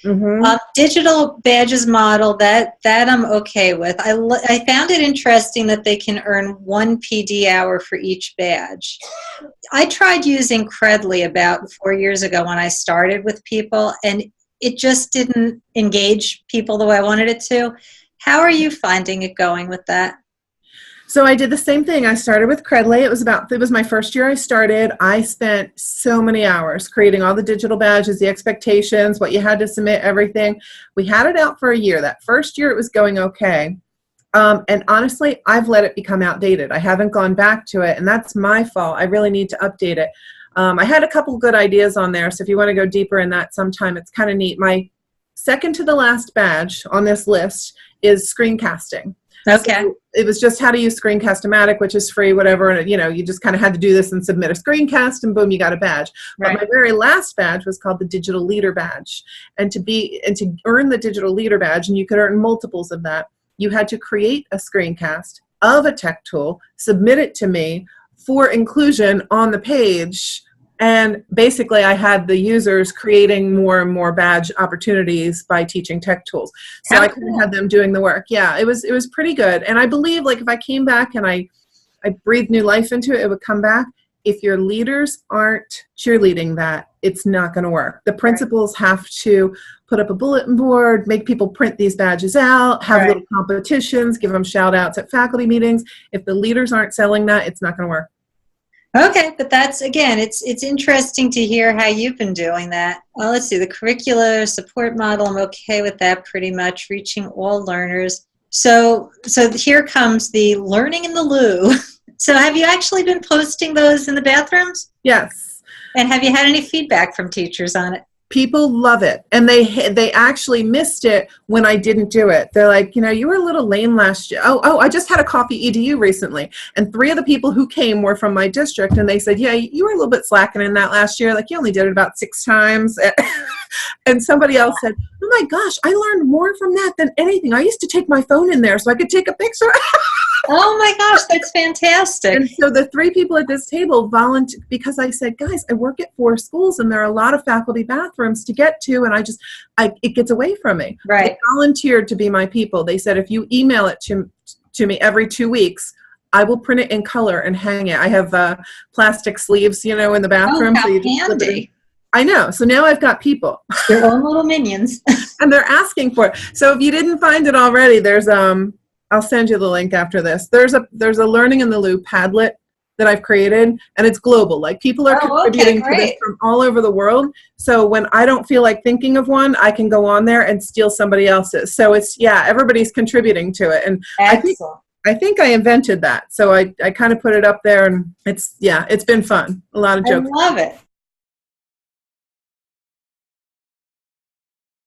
Mm-hmm. Digital badges model, that I'm okay with. I found it interesting that they can earn 1 PD hour for each badge. I tried using Credly about 4 years ago when I started with people, and it just didn't engage people the way I wanted it to. How are you finding it going with that? So I did the same thing. I started with Credly. It was my first year I started. I spent so many hours creating all the digital badges, the expectations, what you had to submit, everything. We had it out for a year. That first year it was going okay. And honestly, I've let it become outdated. I haven't gone back to it, and that's my fault. I really need to update it. I had a couple good ideas on there, so if you want to go deeper in that sometime, it's kind of neat. My second to the last badge on this list is Screencasting. Okay. So it was just how to use Screencast-O-Matic, which is free, whatever. And, you just kind of had to do this and submit a screencast, and boom, you got a badge. Right. But my very last badge was called the Digital Leader Badge. And to earn the Digital Leader Badge, and you could earn multiples of that, you had to create a screencast of a tech tool, submit it to me for inclusion on the page. And basically, I had the users creating more and more badge opportunities by teaching tech tools. So I kind of had them doing the work. Yeah, it was pretty good. And I believe, like, if I came back and I breathed new life into it, it would come back. If your leaders aren't cheerleading that, it's not going to work. The principals have to put up a bulletin board, make people print these badges out, have little competitions, give them shout outs at faculty meetings. If the leaders aren't selling that, it's not going to work. Okay, but that's, again, it's interesting to hear how you've been doing that. Well, let's see, the curricular support model, I'm okay with that pretty much, reaching all learners. So here comes the learning in the loo. So have you actually been posting those in the bathrooms? Yes. And have you had any feedback from teachers on it? People love it, and they actually missed it when I didn't do it. They're like, you were a little lame last year. Oh, I just had a coffee EDU recently, and 3 of the people who came were from my district, and they said, yeah, you were a little bit slacking in that last year. Like, you only did it about 6 times. And somebody else said, oh my gosh, I learned more from that than anything. I used to take my phone in there so I could take a picture. Oh my gosh, that's fantastic. And so the 3 people at this table volunteered, because I said, guys, I work at 4 schools and there are a lot of faculty bathrooms to get to, and it gets away from me. Right. They volunteered to be my people. They said, if you email it to me every 2 weeks, I will print it in color and hang it. I have plastic sleeves, in the bathroom. Oh, how so you just slip it in. handy. I know. So now I've got people. Their own little minions. And they're asking for it. So if you didn't find it already, there's I'll send you the link after this. There's a Learning in the Loo Padlet that I've created, and it's global. Like, people are contributing to this from all over the world. So when I don't feel like thinking of one, I can go on there and steal somebody else's. So everybody's contributing to it. And I think I invented that. So I kind of put it up there, and it's been fun. A lot of jokes. I love it.